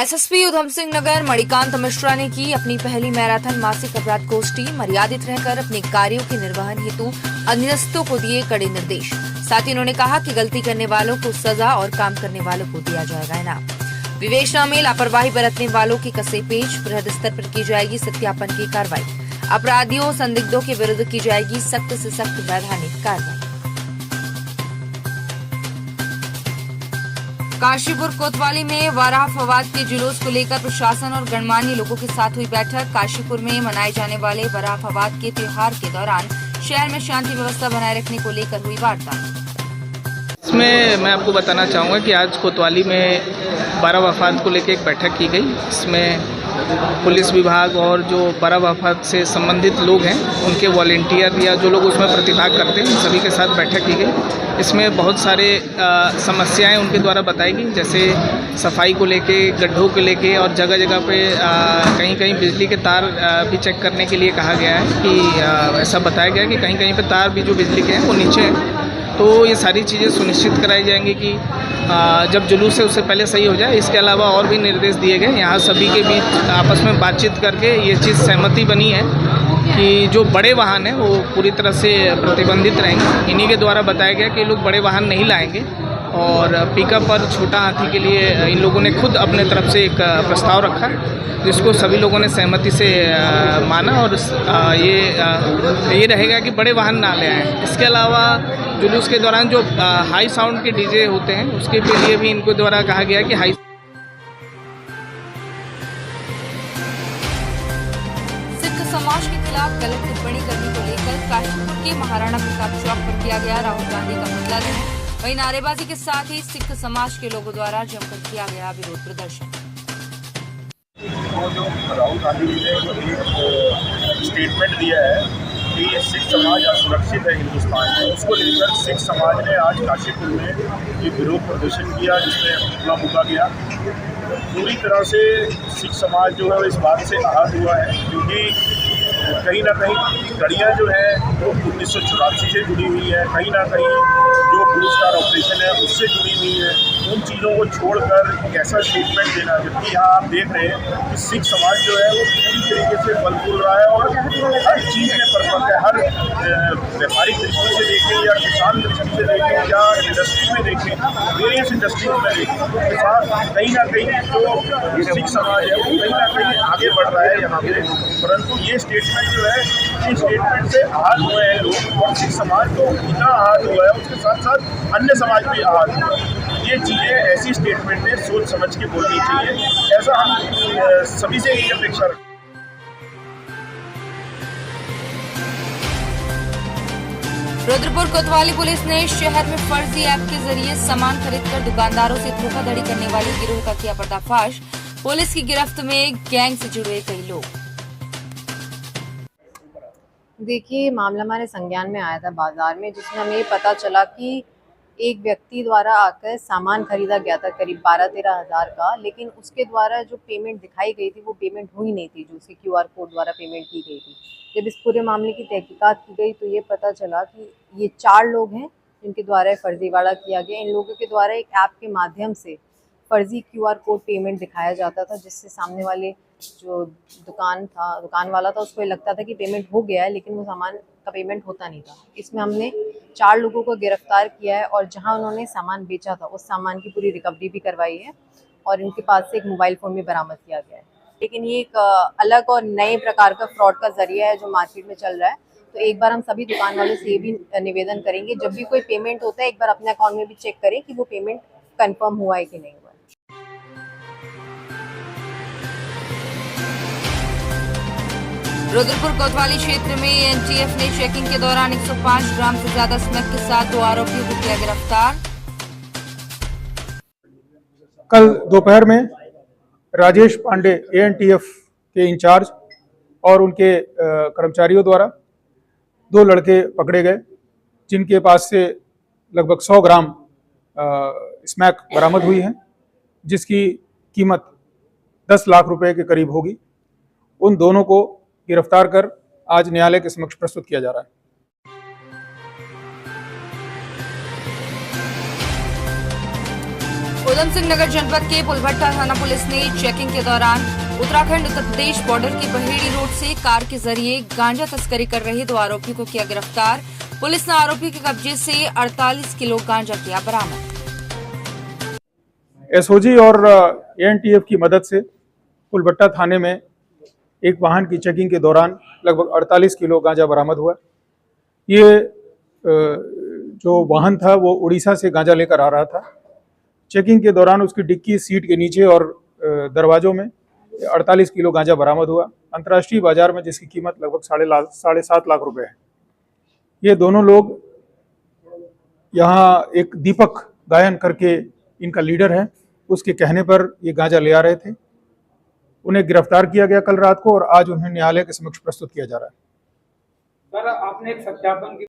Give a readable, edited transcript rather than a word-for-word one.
SSP Udham Singh Nagar Manikant Mishra ने की अपनी पहली मैराथन मासिक अपराध गोष्ठी। मर्यादित रहकर अपने कार्यों के निर्वहन हेतु अधीनस्थों को दिए कड़े निर्देश। साथ ही उन्होंने कहा कि गलती करने वालों को सजा और काम करने वालों को दिया जाएगा इनाम। विवेचना में लापरवाही बरतने वालों के कसे पेश। बृहद स्तर पर की जाएगी सत्यापन की कार्रवाई। अपराधियों संदिग्धों के विरुद्ध की जाएगी सख्त से सख्त वैधानिक कार्रवाई। काशीपुर कोतवाली में वाराह फवाद के जुलूस को लेकर प्रशासन और गणमान्य लोगों के साथ हुई बैठक। काशीपुर में मनाए जाने वाले वाराह फवाद के त्योहार के दौरान शहर में शांति व्यवस्था बनाए रखने को लेकर हुई वार्ता। इसमें मैं आपको बताना चाहूँगा कि आज कोतवाली में वाराह वफात को लेकर एक बैठक की गई। इसमें पुलिस विभाग और जो वाराह वफात से संबंधित लोग हैं उनके वॉलेंटियर या जो लोग उसमें प्रतिभाग करते हैं सभी के साथ बैठक की गई। इसमें बहुत सारे समस्याएं उनके द्वारा बताई गई, जैसे सफाई को लेके, गड्ढों को लेके और जगह जगह पे कहीं कहीं बिजली के तार भी चेक करने के लिए कहा गया है कि ऐसा बताया गया कि कहीं कहीं पे तार भी जो बिजली के हैं वो नीचे हैं। तो ये सारी चीज़ें सुनिश्चित कराई जाएंगी कि जब जुलूस है उससे पहले सही हो जाए। इसके अलावा और भी निर्देश दिए गए। यहाँ सभी के बीच आपस में बातचीत करके ये चीज़ सहमति बनी है कि जो बड़े वाहन हैं वो पूरी तरह से प्रतिबंधित रहेंगे। इन्हीं के द्वारा बताया गया कि लोग बड़े वाहन नहीं लाएंगे और पिकअप और छोटा हाथी के लिए इन लोगों ने खुद अपने तरफ से एक प्रस्ताव रखा, जिसको सभी लोगों ने सहमति से माना और ये रहेगा कि बड़े वाहन ना ले आएँ। इसके अलावा जुलूस के दौरान जो हाई साउंड के डीजे होते हैं उसके लिए भी इनको द्वारा कहा गया कि हाई। सिख समाज के खिलाफ गलत टिप्पणी करने को लेकर काशीपुर के महाराणा प्रताप चौक पर किया गया राहुल गांधी का पुतला दहन। वहीं नारेबाजी के साथ ही सिख समाज के लोगों द्वारा जमकर किया गया विरोध प्रदर्शन। राहुल गांधी जी ने एक स्टेटमेंट दिया है कि सिख समाज असुरक्षित है हिंदुस्तान में, उसको लेकर सिख समाज ने आज काशीपुर में एक विरोध प्रदर्शन किया जिसमें पुतला फूंका गया। पूरी तरह से सिख समाज जो है इस बात से आहत हुआ है क्योंकि कहीं ना कहीं कड़ियाँ जो है वो 1984 से जुड़ी हुई है, कहीं ना कहीं जो ब्लू स्टार ऑपरेशन है उससे जुड़ी हुई है। उन चीज़ों को छोड़कर एक ऐसा स्टेटमेंट देना, जबकि यहाँ आप देख रहे हैं कि सिख समाज जो है वो पूरी तरीके से बल फूल रहा है और हर चीज़ में परफेक्ट है। हर व्यापारिक दृष्टि से देखें या किसान दृष्टि से देखें या इंडस्ट्री में देखें, वेरियस इंडस्ट्रीज में देखें, कहीं ना कहीं जो सिख समाज है वो कहीं ना कहीं आगे बढ़ रहा है यहाँ पे। परंतु ये स्टेटमेंट जो है, इस स्टेटमेंट से आहत हुए हैं लोग और सिख समाज तो इतना आहत हुआ है, उसके साथ साथ अन्य समाज भी आहत हुआ है। ये चीज़ें ऐसी स्टेटमेंट में सोच समझ के बोलनी चाहिए, ऐसा हम सभी से यही अपेक्षा रखते हैं। रुद्रपुर कोतवाली पुलिस ने शहर में फर्जी ऐप के जरिए सामान खरीदकर दुकानदारों से धोखाधड़ी करने वाले गिरोह का किया पर्दाफाश। पुलिस की गिरफ्त में गैंग से जुड़े कई लोग। देखिए, मामला हमारे संज्ञान में आया था बाजार में, जिसमें हमें पता चला कि एक व्यक्ति द्वारा आकर सामान खरीदा गया था करीब 12-13 हज़ार का, लेकिन उसके द्वारा जो पेमेंट दिखाई गई थी वो पेमेंट हुई नहीं थी, जो उसे QR कोड द्वारा पेमेंट की गई थी। जब इस पूरे मामले की तहकीकात की गई तो ये पता चला कि ये 4 लोग हैं जिनके द्वारा फर्जीवाड़ा किया गया। इन लोगों के द्वारा एक ऐप के माध्यम से फर्जी QR कोड पेमेंट दिखाया जाता था, जिससे सामने वाले जो दुकान वाला था उसको ये लगता था कि पेमेंट हो गया है, लेकिन वो सामान का पेमेंट होता नहीं था। इसमें हमने 4 लोगों को गिरफ्तार किया है और जहां उन्होंने सामान बेचा था उस सामान की पूरी रिकवरी भी करवाई है और इनके पास से एक मोबाइल फ़ोन भी बरामद किया गया है। लेकिन ये एक अलग और नए प्रकार का फ्रॉड का जरिया है जो मार्केट में चल रहा है। तो एक बार हम सभी दुकान वालों से ये भी निवेदन करेंगे, जब भी कोई पेमेंट होता है एक बार अपने अकाउंट में भी चेक करें कि वो पेमेंट कंफर्म हुआ है कि नहीं हुआ। रुद्रपुर कोतवाली क्षेत्र में एनटीएफ ने चेकिंग के दौरान 105 ग्राम से ज्यादा स्मैक के साथ 2 आरोपियों को किया गिरफ्तार। कल दोपहर में राजेश पांडे एएनटीएफ के इंचार्ज और उनके कर्मचारियों द्वारा 2 लड़के पकड़े गए, जिनके पास से लगभग 100 ग्राम स्मैक बरामद हुई है, जिसकी कीमत 10 लाख रुपए के करीब होगी। उन दोनों को गिरफ्तार कर आज न्यायालय के समक्ष प्रस्तुत किया जा रहा है। उधम सिंह नगर जनपद के पुलभट्टा थाना पुलिस ने चेकिंग के दौरान उत्तराखंड उत्तर प्रदेश बॉर्डर के बहेड़ी रोड से कार के जरिए गांजा तस्करी कर रहे 2 आरोपियों को किया गिरफ्तार। पुलिस ने आरोपी के कब्जे से 48 किलो गांजा किया बरामद। एसओजी और एएनटीएफ की मदद से पुलभट्टा थाने में एक वाहन की चेकिंग के दौरान लगभग 48 किलो गांजा बरामद हुआ। ये जो वाहन था वो उड़ीसा से गांजा लेकर आ रहा था। चेकिंग के दौरान उसकी डिक्की सीट के नीचे और दरवाजों में 48 किलो गांजा बरामद हुआ। अंतर्राष्ट्रीय बाजार में जिसकी कीमत लगभग 7.5 लाख रुपए है। ये दोनों लोग यहाँ एक दीपक गायन करके इनका लीडर है, उसके कहने पर ये गांजा ले आ रहे थे। उन्हें गिरफ्तार किया गया कल रात को और आज उन्हें न्यायालय के समक्ष प्रस्तुत किया जा रहा है। सर, आपने एक सत्यापन